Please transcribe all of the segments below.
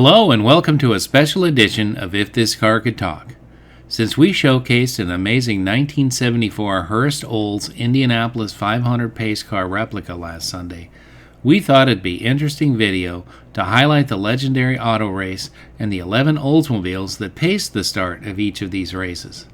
Hello and welcome to a special edition of If This Car Could Talk. Since we showcased an amazing 1974 Hurst Olds Indianapolis 500 Pace Car replica last Sunday, we thought it'd be interesting video to highlight the legendary auto race and the 11 Oldsmobiles that paced the start of each of these races.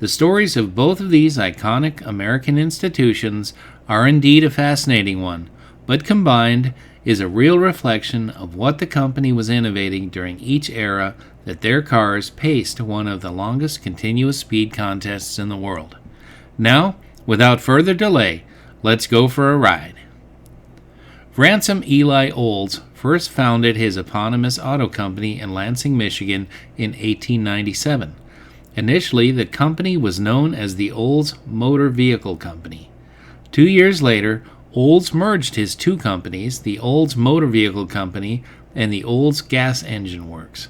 The stories of both of these iconic American institutions are indeed a fascinating one, but combined is a real reflection of what the company was innovating during each era that their cars paced one of the longest continuous speed contests in the world. Now, without further delay, let's go for a ride. Ransom Eli Olds first founded his eponymous auto company in Lansing, Michigan in 1897. Initially, the company was known as the Olds Motor Vehicle Company. 2 years later, Olds merged his two companies, the Olds Motor Vehicle Company and the Olds Gas Engine Works.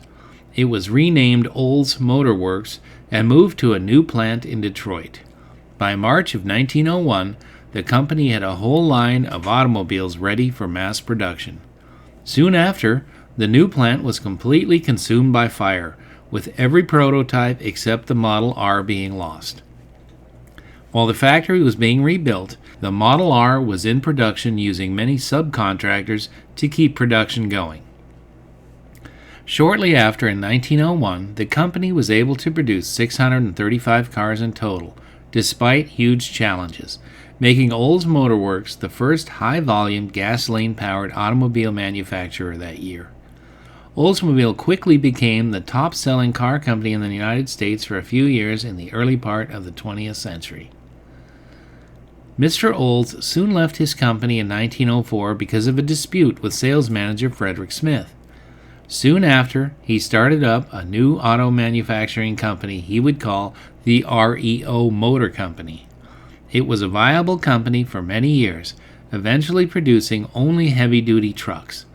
It was renamed Olds Motor Works and moved to a new plant in Detroit. By March of 1901, the company had a whole line of automobiles ready for mass production. Soon after, the new plant was completely consumed by fire, with every prototype except the Model R being lost. While the factory was being rebuilt, the Model R was in production using many subcontractors to keep production going. Shortly after, in 1901, the company was able to produce 635 cars in total, despite huge challenges, making Olds Motor Works the first high-volume gasoline-powered automobile manufacturer that year. Oldsmobile quickly became the top-selling car company in the United States for a few years in the early part of the 20th century. Mr. Olds soon left his company in 1904 because of a dispute with sales manager Frederick Smith. Soon after, he started up a new auto manufacturing company he would call the REO Motor Company. It was a viable company for many years, eventually producing only heavy-duty trucks.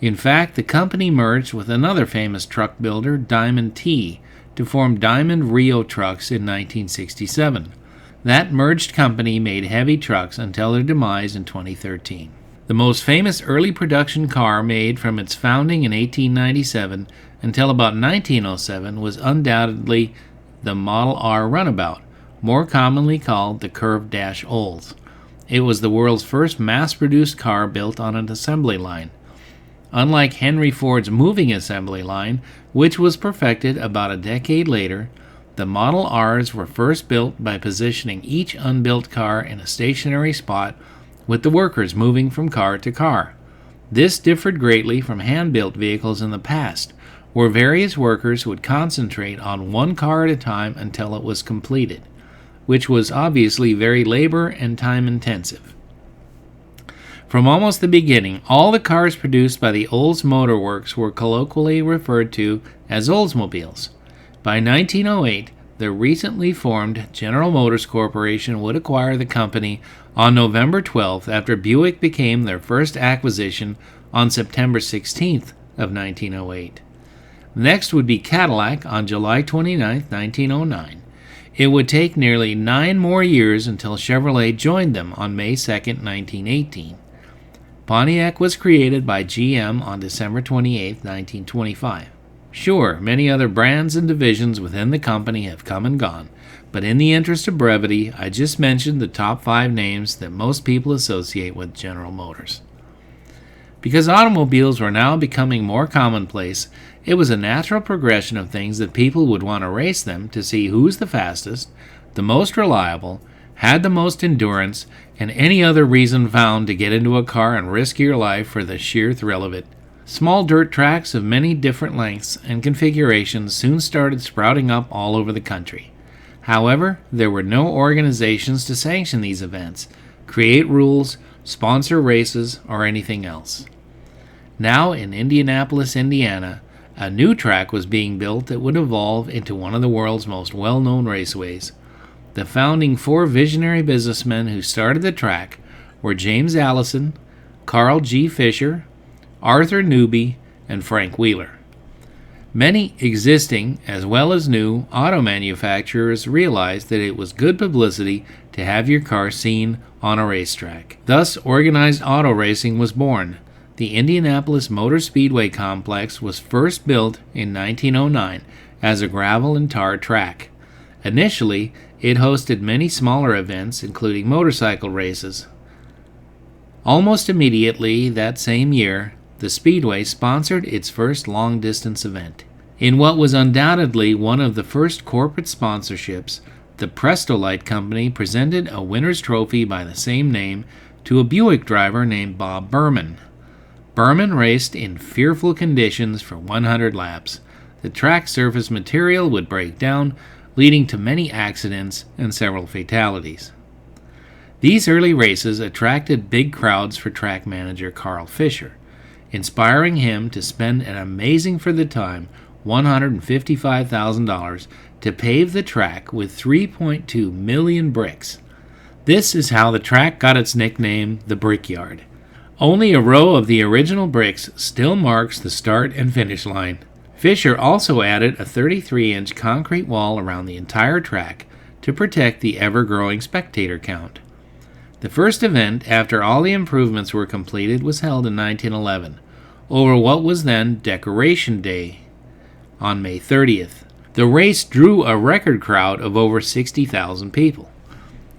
In fact, the company merged with another famous truck builder, Diamond T, to form Diamond Rio Trucks in 1967. That merged company made heavy trucks until their demise in 2013. The most famous early production car made from its founding in 1897 until about 1907 was undoubtedly the Model R Runabout, more commonly called the Curved Dash Olds. It was the world's first mass-produced car built on an assembly line. Unlike Henry Ford's moving assembly line, which was perfected about a decade later, the Model Rs were first built by positioning each unbuilt car in a stationary spot with the workers moving from car to car. This differed greatly from hand-built vehicles in the past, where various workers would concentrate on one car at a time until it was completed, which was obviously very labor and time-intensive. From almost the beginning, all the cars produced by the Olds Motor Works were colloquially referred to as Oldsmobiles. By 1908, the recently formed General Motors Corporation would acquire the company on November 12th after Buick became their first acquisition on September 16th of 1908. Next would be Cadillac on July 29, 1909. It would take nearly 9 more years until Chevrolet joined them on May 2, 1918. Pontiac was created by GM on December 28, 1925. Sure, many other brands and divisions within the company have come and gone, but in the interest of brevity, I just mentioned the top 5 names that most people associate with General Motors. Because automobiles were now becoming more commonplace, it was a natural progression of things that people would want to race them to see who's the fastest, the most reliable, had the most endurance, and any other reason found to get into a car and risk your life for the sheer thrill of it. Small dirt tracks of many different lengths and configurations soon started sprouting up all over the country. However, there were no organizations to sanction these events, create rules, sponsor races, or anything else. Now in Indianapolis, Indiana, a new track was being built that would evolve into one of the world's most well-known raceways. The founding 4 visionary businessmen who started the track were James Allison, Carl G. Fisher, Arthur Newby, and Frank Wheeler. Many existing as well as new auto manufacturers realized that it was good publicity to have your car seen on a racetrack. Thus, organized auto racing was born. The Indianapolis Motor Speedway complex was first built in 1909 as a gravel and tar track. Initially, it hosted many smaller events, including motorcycle races. Almost immediately that same year, the Speedway sponsored its first long-distance event. In what was undoubtedly one of the first corporate sponsorships, the Prestolite Company presented a winner's trophy by the same name to a Buick driver named Bob Berman. Berman raced in fearful conditions for 100 laps. The track surface material would break down, leading to many accidents and several fatalities. These early races attracted big crowds for track manager Carl Fisher, inspiring him to spend an amazing for the time $155,000 to pave the track with 3.2 million bricks. This is how the track got its nickname, the Brickyard. Only a row of the original bricks still marks the start and finish line. Fisher also added a 33-inch concrete wall around the entire track to protect the ever-growing spectator count. The first event, after all the improvements were completed, was held in 1911, over what was then Decoration Day, on May 30th. The race drew a record crowd of over 60,000 people.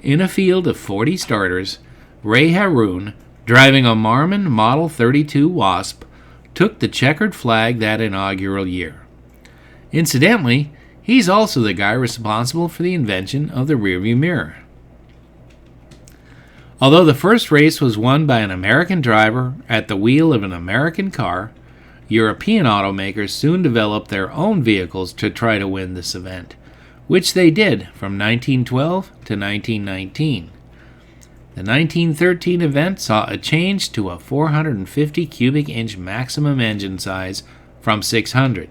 In a field of 40 starters, Ray Haroon, driving a Marmon Model 32 Wasp, took the checkered flag that inaugural year. Incidentally, he's also the guy responsible for the invention of the rearview mirror. Although the first race was won by an American driver at the wheel of an American car, European automakers soon developed their own vehicles to try to win this event, which they did from 1912 to 1919. The 1913 event saw a change to a 450 cubic inch maximum engine size from 600.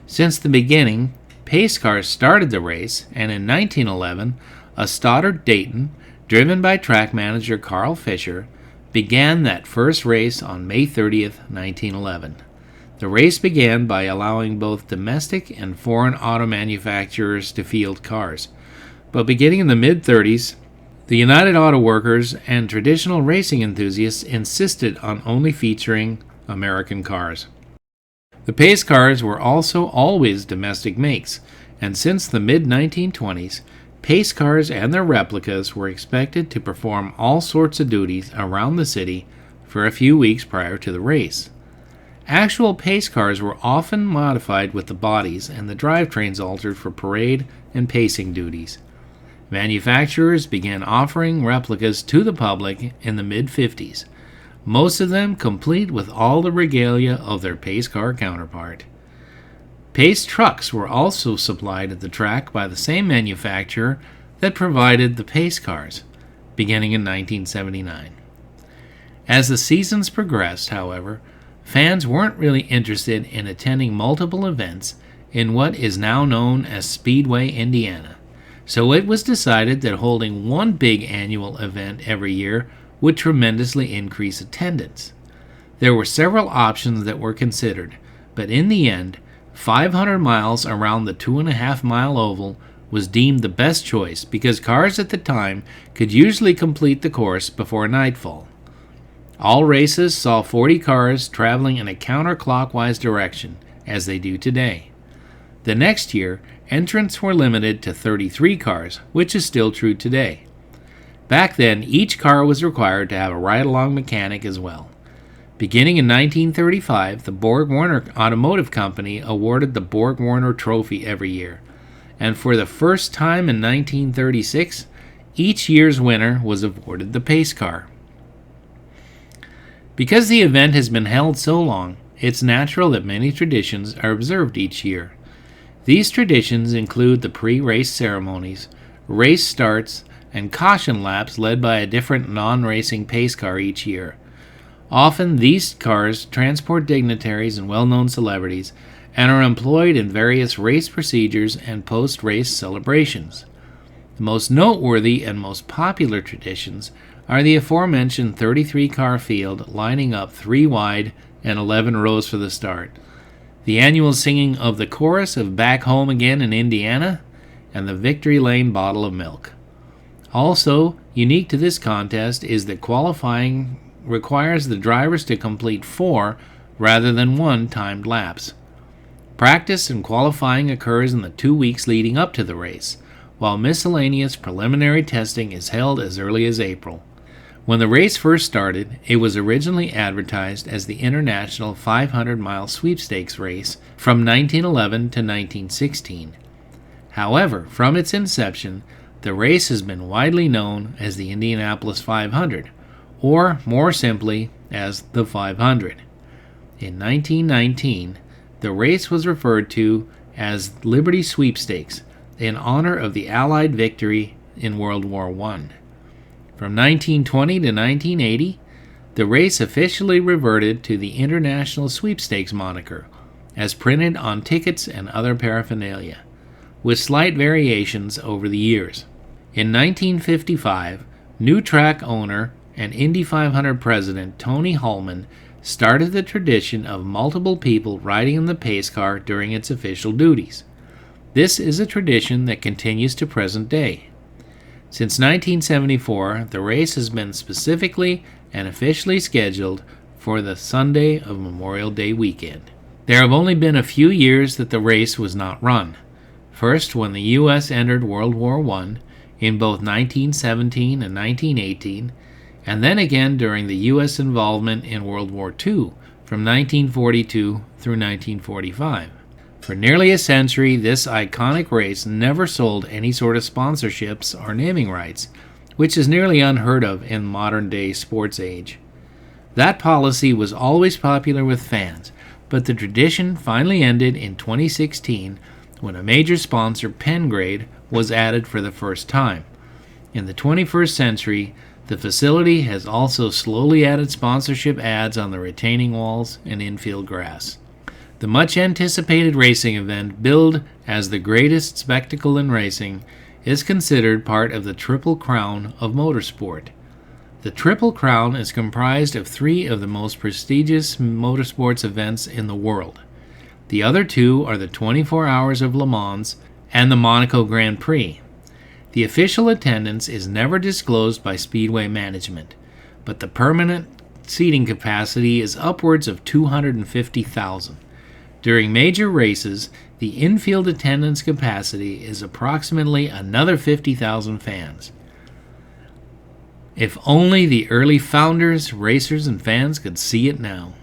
Since the beginning, pace cars started the race, and in 1911, a Stoddard Dayton, driven by track manager Carl Fisher, began that first race on May 30th, 1911. The race began by allowing both domestic and foreign auto manufacturers to field cars, but beginning in the mid-30s, the United Auto Workers and traditional racing enthusiasts insisted on only featuring American cars. The pace cars were also always domestic makes, and since the mid-1920s, pace cars and their replicas were expected to perform all sorts of duties around the city for a few weeks prior to the race. Actual pace cars were often modified with the bodies and the drivetrains altered for parade and pacing duties. Manufacturers began offering replicas to the public in the mid-50s, most of them complete with all the regalia of their pace car counterpart. Pace trucks were also supplied at the track by the same manufacturer that provided the pace cars, beginning in 1979. As the seasons progressed, however, fans weren't really interested in attending multiple events in what is now known as Speedway, Indiana. So it was decided that holding one big annual event every year would tremendously increase attendance. There were several options that were considered, but in the end, 500 miles around the 2.5-mile oval was deemed the best choice because cars at the time could usually complete the course before nightfall. All races saw 40 cars traveling in a counterclockwise direction, as they do today. The next year, entrants were limited to 33 cars, which is still true today. Back then, each car was required to have a ride-along mechanic as well. Beginning in 1935, the Borg-Warner Automotive Company awarded the Borg-Warner Trophy every year, and for the first time in 1936, each year's winner was awarded the pace car. Because the event has been held so long, it's natural that many traditions are observed each year. These traditions include the pre-race ceremonies, race starts, and caution laps led by a different non-racing pace car each year. Often these cars transport dignitaries and well-known celebrities and are employed in various race procedures and post-race celebrations. The most noteworthy and most popular traditions are the aforementioned 33-car field lining up 3 wide and 11 rows for the start, the annual singing of the chorus of Back Home Again in Indiana, and the Victory Lane bottle of milk. Also, unique to this contest is that qualifying requires the drivers to complete 4 rather than 1 timed laps. Practice and qualifying occurs in the 2 weeks leading up to the race, while miscellaneous preliminary testing is held as early as April. When the race first started, it was originally advertised as the International 500-mile sweepstakes race from 1911 to 1916. However, from its inception, the race has been widely known as the Indianapolis 500, or more simply, as the 500. In 1919, the race was referred to as Liberty Sweepstakes in honor of the Allied victory in World War I. From 1920 to 1980, the race officially reverted to the International Sweepstakes moniker, as printed on tickets and other paraphernalia, with slight variations over the years. In 1955, new track owner and Indy 500 president Tony Hulman started the tradition of multiple people riding in the pace car during its official duties. This is a tradition that continues to present day. Since 1974, the race has been specifically and officially scheduled for the Sunday of Memorial Day weekend. There have only been a few years that the race was not run. First, when the U.S. entered World War I in both 1917 and 1918, and then again during the U.S. involvement in World War II from 1942 through 1945. For nearly a century, this iconic race never sold any sort of sponsorships or naming rights, which is nearly unheard of in modern-day sports age. That policy was always popular with fans, but the tradition finally ended in 2016 when a major sponsor, Pengrade, was added for the first time. In the 21st century, the facility has also slowly added sponsorship ads on the retaining walls and infield grass. The much-anticipated racing event, billed as the greatest spectacle in racing, is considered part of the Triple Crown of motorsport. The Triple Crown is comprised of 3 of the most prestigious motorsports events in the world. The other 2 are the 24 Hours of Le Mans and the Monaco Grand Prix. The official attendance is never disclosed by Speedway management, but the permanent seating capacity is upwards of 250,000. During major races, the infield attendance capacity is approximately another 50,000 fans. If only the early founders, racers, and fans could see it now.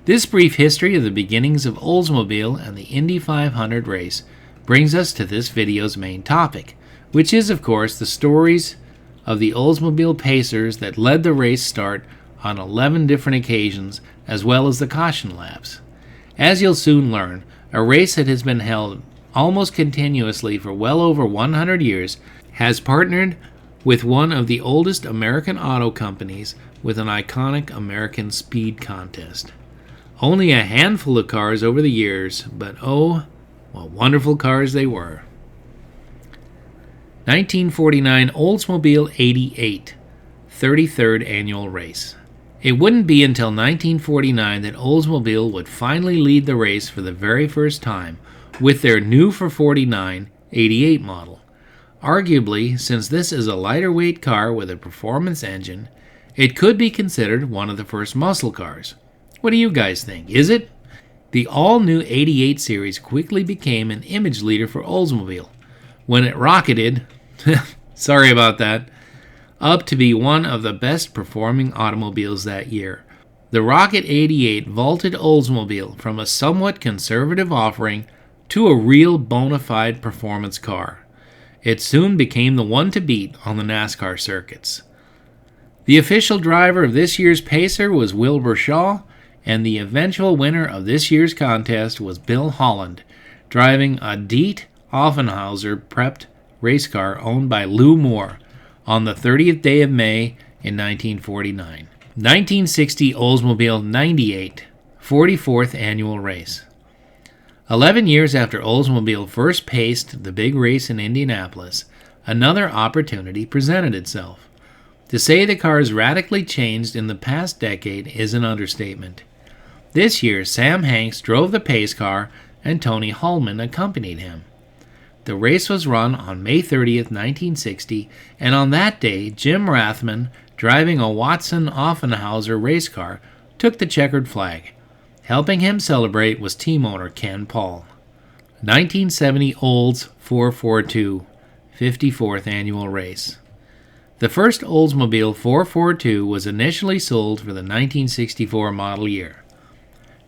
This brief history of the beginnings of Oldsmobile and the Indy 500 race brings us to this video's main topic, which is, of course, the stories of the Oldsmobile Pacers that led the race start on 11 different occasions, as well as the caution laps. As you'll soon learn, a race that has been held almost continuously for well over 100 years has partnered with one of the oldest American auto companies with an iconic American speed contest. Only a handful of cars over the years, but oh, what wonderful cars they were. 1949 Oldsmobile 88, 33rd annual race. It wouldn't be until 1949 that Oldsmobile would finally lead the race for the very first time with their new for 49 88 model. Arguably, since this is a lighter weight car with a performance engine, it could be considered one of the first muscle cars. What do you guys think? Is it? The all-new 88 series quickly became an image leader for Oldsmobile when it rocketed, sorry about that, up to be one of the best performing automobiles that year. The Rocket 88 vaulted Oldsmobile from a somewhat conservative offering to a real bona fide performance car. It soon became the one to beat on the NASCAR circuits. The official driver of this year's Pacer was Wilbur Shaw, and the eventual winner of this year's contest was Bill Holland, driving a Diet Offenhauser prepped race car owned by Lou Moore on the 30th day of May in 1949. 1960 Oldsmobile 98, 44th annual race. 11 years after Oldsmobile first paced the big race in Indianapolis, another opportunity presented itself. To say the cars radically changed in the past decade is an understatement. This year, Sam Hanks drove the pace car and Tony Hulman accompanied him. The race was run on May 30th, 1960, and on that day, Jim Rathman, driving a Watson-Offenhauser race car, took the checkered flag. Helping him celebrate was team owner Ken Paul. 1970 Olds 442, 54th annual race. The first Oldsmobile 442 was initially sold for the 1964 model year.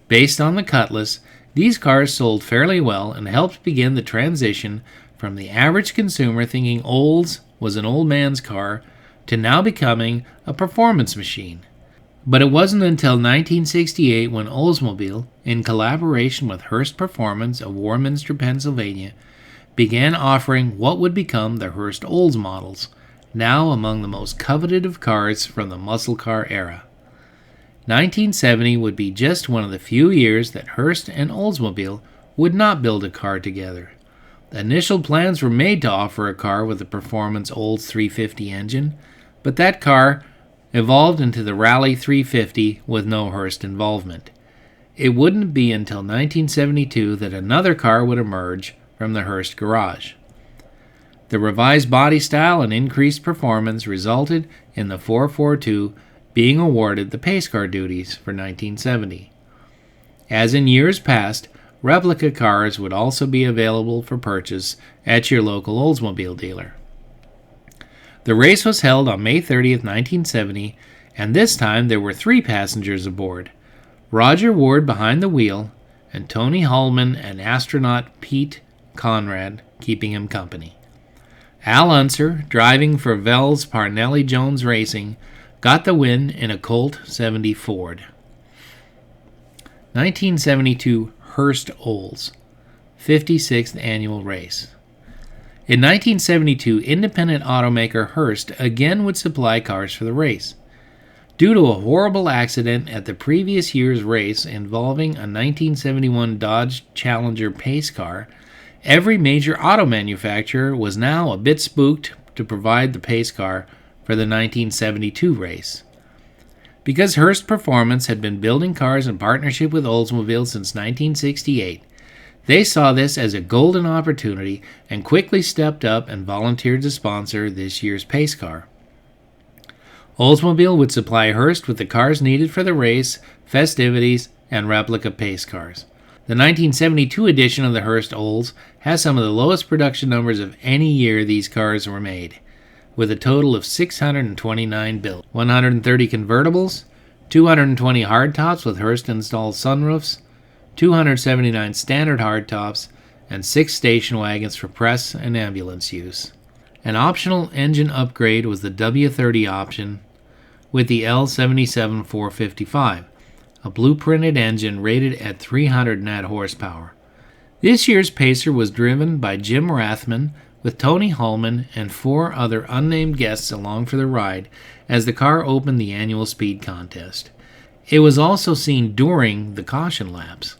Based on the Cutlass, these cars sold fairly well and helped begin the transition from the average consumer thinking Olds was an old man's car to now becoming a performance machine. But it wasn't until 1968 when Oldsmobile, in collaboration with Hurst Performance of Warminster, Pennsylvania, began offering what would become the Hurst Olds models, now among the most coveted of cars from the muscle car era. 1970 would be just one of the few years that Hurst and Oldsmobile would not build a car together. The initial plans were made to offer a car with a performance Olds 350 engine, but that car evolved into the Rally 350 with no Hurst involvement. It wouldn't be until 1972 that another car would emerge from the Hurst garage. The revised body style and increased performance resulted in the 442 being awarded the Pace Car duties for 1970. As in years past, replica cars would also be available for purchase at your local Oldsmobile dealer. The race was held on May 30th, 1970, and this time there were 3 passengers aboard: Roger Ward behind the wheel, and Tony Hullman and astronaut Pete Conrad keeping him company. Al Unser, driving for Vels Parnelli Jones Racing, got the win in a Colt 70 Ford. 1972 Hurst Olds, 56th annual race. In 1972, independent automaker Hurst again would supply cars for the race. Due to a horrible accident at the previous year's race involving a 1971 Dodge Challenger Pace Car, every major auto manufacturer was now a bit spooked to provide the Pace Car for the 1972 race. Because Hurst Performance had been building cars in partnership with Oldsmobile since 1968, they saw this as a golden opportunity and quickly stepped up and volunteered to sponsor this year's Pace Car. Oldsmobile would supply Hurst with the cars needed for the race, festivities, and replica Pace Cars. The 1972 edition of the Hurst Olds has some of the lowest production numbers of any year these cars were made, with a total of 629 built, 130 convertibles, 220 hardtops with Hurst-installed sunroofs, 279 standard hardtops, and 6 station wagons for press and ambulance use. An optional engine upgrade was the W30 option with the L77 455, a blueprinted engine rated at 300 net horsepower. This year's Pacer was driven by Jim Rathman, with Tony Hullman and 4 other unnamed guests along for the ride as the car opened the annual speed contest. It was also seen during the caution laps.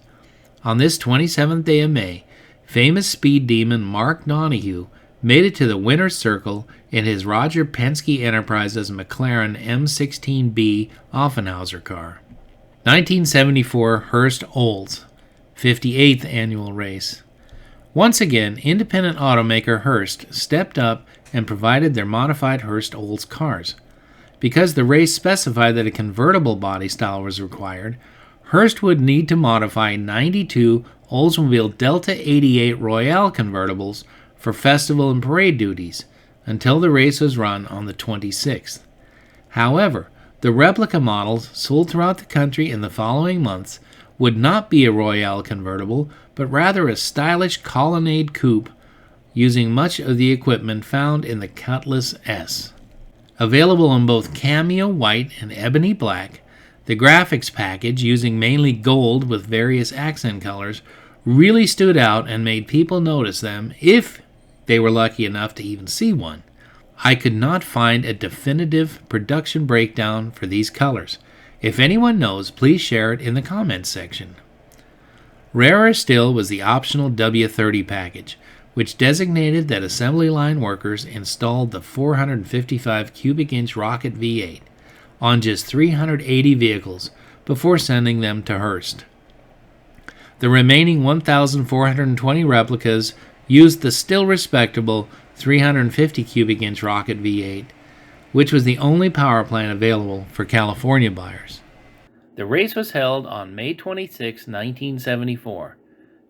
On this 27th day of May, famous speed demon Mark Donohue made it to the winner's circle in his Roger Penske Enterprises McLaren M16B Offenhauser car. 1974 Hurst Olds, 58th annual race. Once again, independent automaker Hurst stepped up and provided their modified Hurst Olds cars. Because the race specified that a convertible body style was required, Hurst would need to modify 92 Oldsmobile Delta 88 Royale convertibles for festival and parade duties until the race was run on the 26th. However, the replica models sold throughout the country in the following months would not be a Royale convertible, but rather a stylish colonnade coupe using much of the equipment found in the Cutlass S. Available in both cameo white and ebony black, the graphics package, using mainly gold with various accent colors, really stood out and made people notice them if they were lucky enough to even see one. I could not find a definitive production breakdown for these colors. If anyone knows, please share it in the comments section. Rarer still was the optional W30 package, which designated that assembly line workers installed the 455 cubic inch rocket V8 on just 380 vehicles before sending them to Hurst. The remaining 1,420 replicas used the still respectable 350 cubic inch rocket V8, which was the only power plant available for California buyers. The race was held on May 26, 1974,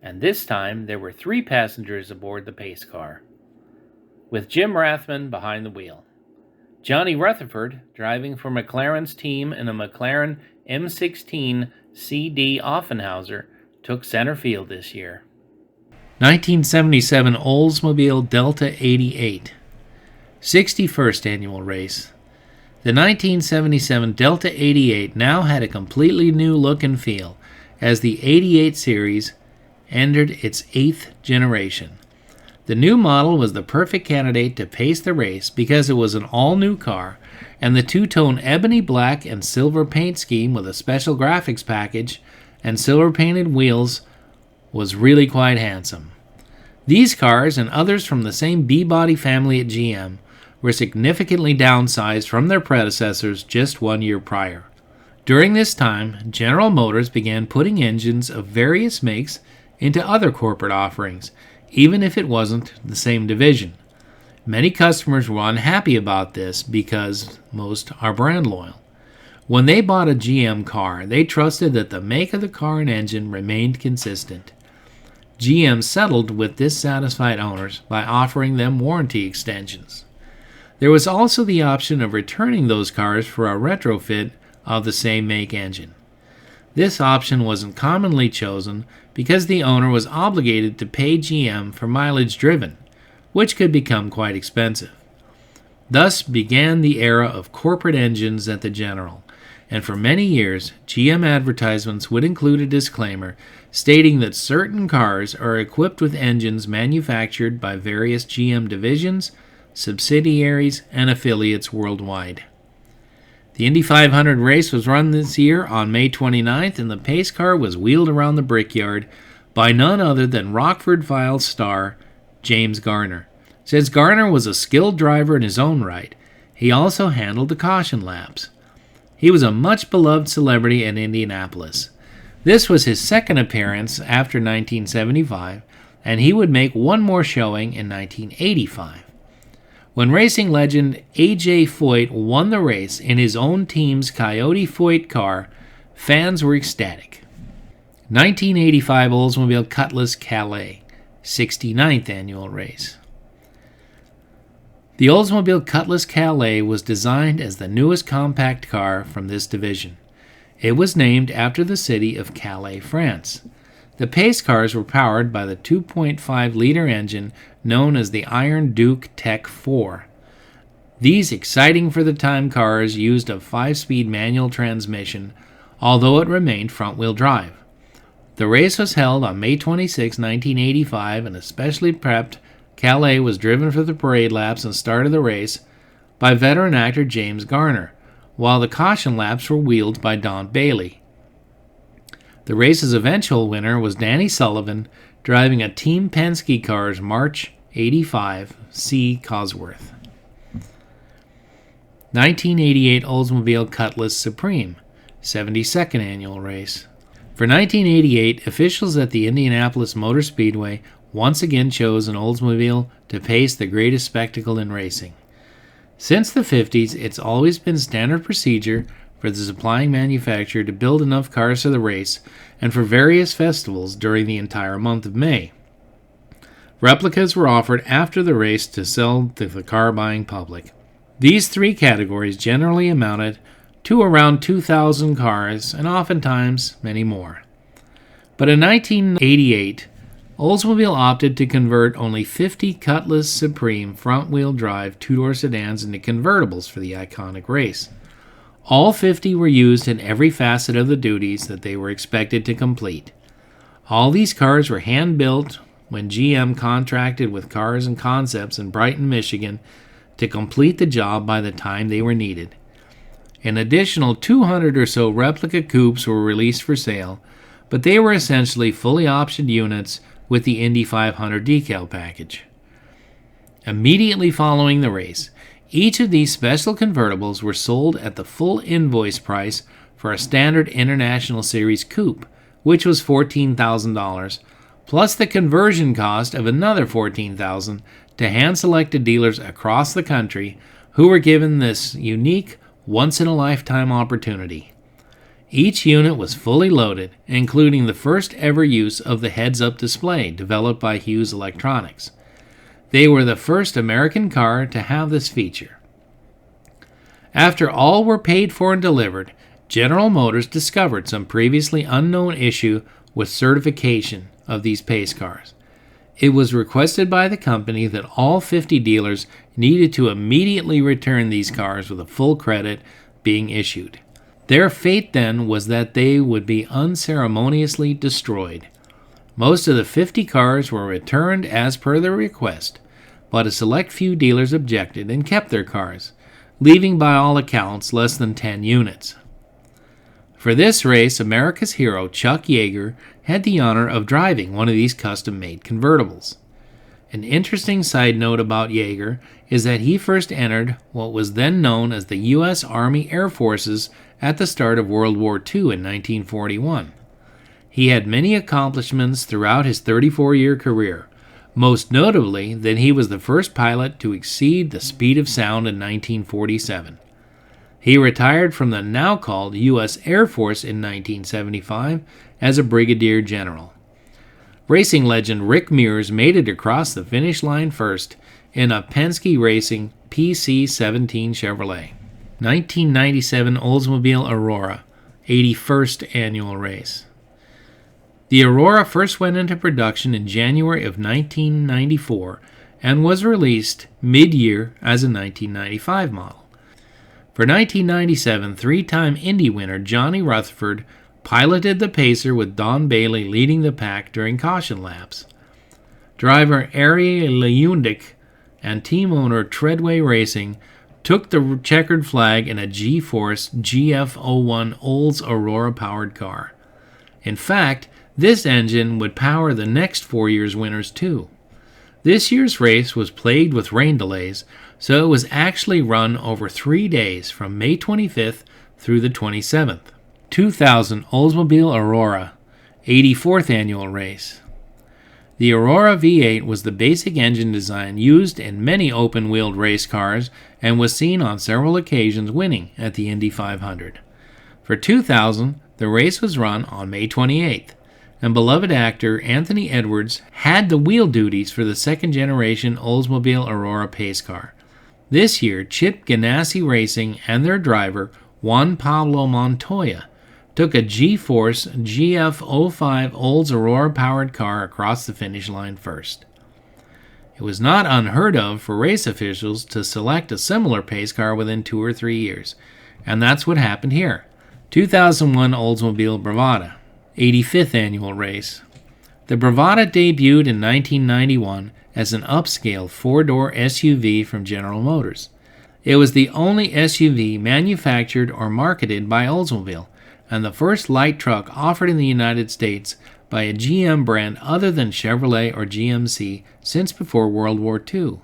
and this time there were 3 passengers aboard the pace car, with Jim Rathman behind the wheel. Johnny Rutherford, driving for McLaren's team in a McLaren M16 CD Offenhauser, took center field this year. 1977 Oldsmobile Delta 88, 61st annual race. The 1977 Delta 88 now had a completely new look and feel as the 88 series entered its 8th generation. The new model was the perfect candidate to pace the race because it was an all-new car, and the two-tone ebony black and silver paint scheme with a special graphics package and silver-painted wheels was really quite handsome. These cars and others from the same B-body family at GM were significantly downsized from their predecessors just 1 year prior. During this time, General Motors began putting engines of various makes into other corporate offerings, even if it wasn't the same division. Many customers were unhappy about this because most are brand loyal. When they bought a GM car, they trusted that the make of the car and engine remained consistent. GM settled with dissatisfied owners by offering them warranty extensions. There was also the option of returning those cars for a retrofit of the same make engine. This option wasn't commonly chosen because the owner was obligated to pay GM for mileage driven, which could become quite expensive. Thus began the era of corporate engines at the General, and for many years, GM advertisements would include a disclaimer stating that certain cars are equipped with engines manufactured by various GM divisions, subsidiaries, and affiliates worldwide. The Indy 500 race was run this year on May 29th, and the pace car was wheeled around the Brickyard by none other than Rockford Files star James Garner. Since Garner was a skilled driver in his own right, he also handled the caution laps. He was a much beloved celebrity in Indianapolis. This was his second appearance after 1975, and he would make one more showing in 1985. When racing legend A.J. Foyt won the race in his own team's Coyote Foyt car, fans were ecstatic. 1985 Oldsmobile Cutlass Calais, 69th annual race. The Oldsmobile Cutlass Calais was designed as the newest compact car from this division. It was named after the city of Calais, France. The pace cars were powered by the 2.5-liter engine known as the Iron Duke Tech 4. These exciting for the time cars used a 5-speed manual transmission, although it remained front-wheel drive. The race was held on May 26, 1985, and a specially prepped Calais was driven for the parade laps and start of the race by veteran actor James Garner, while the caution laps were wheeled by Don Bailey. The race's eventual winner was Danny Sullivan, driving a Team Penske car's March 85 C. Cosworth. 1988 Oldsmobile Cutlass Supreme, 72nd annual race. For 1988, officials at the Indianapolis Motor Speedway once again chose an Oldsmobile to pace the greatest spectacle in racing. Since the 50s, it's always been standard procedure for the supplying manufacturer to build enough cars for the race and for various festivals during the entire month of May. Replicas were offered after the race to sell to the car-buying public. These 3 categories generally amounted to around 2,000 cars and oftentimes many more. But in 1988, Oldsmobile opted to convert only 50 Cutlass Supreme front-wheel drive two-door sedans into convertibles for the iconic race. All 50 were used in every facet of the duties that they were expected to complete. All these cars were hand-built when GM contracted with Cars and Concepts in Brighton, Michigan to complete the job by the time they were needed. An additional 200 or so replica coupes were released for sale, but they were essentially fully optioned units with the Indy 500 decal package. Immediately following the race, each of these special convertibles were sold at the full invoice price for a standard International Series coupe, which was $14,000, plus the conversion cost of another $14,000 to hand-selected dealers across the country who were given this unique, once-in-a-lifetime opportunity. Each unit was fully loaded, including the first ever use of the heads-up display developed by Hughes Electronics. They were the first American car to have this feature. After all were paid for and delivered, General Motors discovered some previously unknown issue with certification of these pace cars. It was requested by the company that all 50 dealers needed to immediately return these cars with a full credit being issued. Their fate then was that they would be unceremoniously destroyed. Most of the 50 cars were returned as per their request, but a select few dealers objected and kept their cars, leaving by all accounts less than 10 units. For this race, America's hero Chuck Yeager had the honor of driving one of these custom-made convertibles. An interesting side note about Yeager is that he first entered what was then known as the U.S. Army Air Forces at the start of World War II in 1941. He had many accomplishments throughout his 34-year career, most notably that he was the first pilot to exceed the speed of sound in 1947. He retired from the now called U.S. Air Force in 1975 as a brigadier general. Racing legend Rick Mears made it across the finish line first in a Penske Racing PC-17 Chevrolet. 1997 Oldsmobile Aurora, 81st annual race. The Aurora first went into production in January of 1994 and was released mid-year as a 1995 model. For 1997, three-time Indy winner Johnny Rutherford piloted the Pacer with Don Bailey leading the pack during caution laps. Driver Ari Leundick and team owner Treadway Racing took the checkered flag in a G-Force GF01 Olds Aurora-powered car. In fact, this engine would power the next 4 years' winners too. This year's race was plagued with rain delays, so it was actually run over 3 days from May 25th through the 27th. 2000 Oldsmobile Aurora, 84th annual race. The Aurora V8 was the basic engine design used in many open-wheeled race cars and was seen on several occasions winning at the Indy 500. For 2000, the race was run on May 28th, and beloved actor Anthony Edwards had the wheel duties for the second-generation Oldsmobile Aurora Pace Car. This year, Chip Ganassi Racing and their driver, Juan Pablo Montoya, took a G-Force GF05 Olds Aurora-powered car across the finish line first. It was not unheard of for race officials to select a similar pace car within 2 or 3 years, and that's what happened here. 2001 Oldsmobile Bravada, 85th annual race. The Bravada debuted in 1991 as an upscale 4-door SUV from General Motors. It was the only SUV manufactured or marketed by Oldsmobile, and the first light truck offered in the United States by a GM brand other than Chevrolet or GMC since before World War II.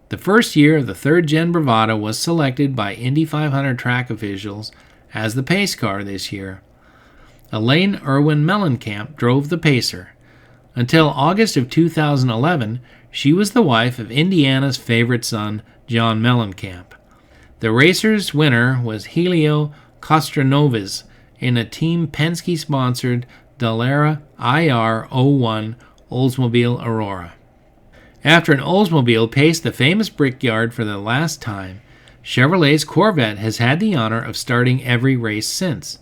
The first year of the third-gen Bravada was selected by Indy 500 track officials as the pace car this year. Elaine Irwin Mellencamp drove the Pacer. Until August of 2011, she was the wife of Indiana's favorite son, John Mellencamp. The racer's winner was Helio Kostranovis in a Team Penske-sponsored Dallara IR01 Oldsmobile Aurora. After an Oldsmobile paced the famous Brickyard for the last time, Chevrolet's Corvette has had the honor of starting every race since.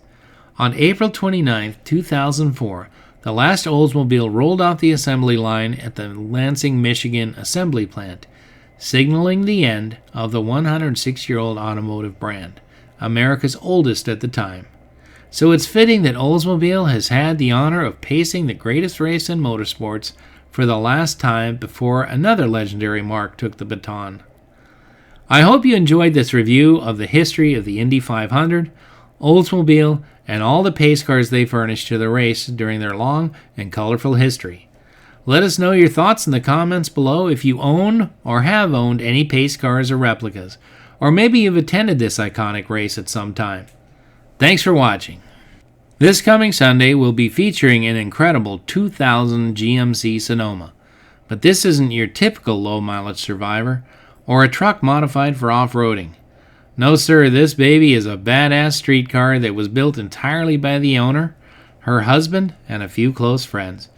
On April 29, 2004, the last Oldsmobile rolled off the assembly line at the Lansing, Michigan assembly plant, signaling the end of the 106-year-old automotive brand, America's oldest at the time. So it's fitting that Oldsmobile has had the honor of pacing the greatest race in motorsports for the last time before another legendary marque took the baton. I hope you enjoyed this review of the history of the Indy 500, Oldsmobile, and all the pace cars they furnished to the race during their long and colorful history. Let us know your thoughts in the comments below if you own or have owned any pace cars or replicas, or maybe you've attended this iconic race at some time. Thanks for watching. This coming Sunday we'll be featuring an incredible 2000 GMC Sonoma, but this isn't your typical low-mileage survivor. or a truck modified for off-roading. No sir, this baby is a badass street car that was built entirely by the owner, her husband, and a few close friends.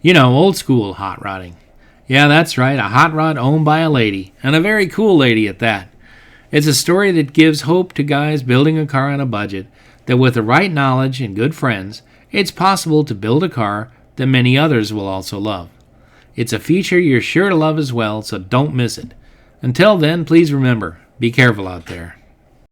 You know, old school hot rodding. Yeah, that's right, a hot rod owned by a lady, and a very cool lady at that. It's a story that gives hope to guys building a car on a budget, that with the right knowledge and good friends, it's possible to build a car that many others will also love. It's a feature you're sure to love as well, so don't miss it. Until then, please remember, be careful out there.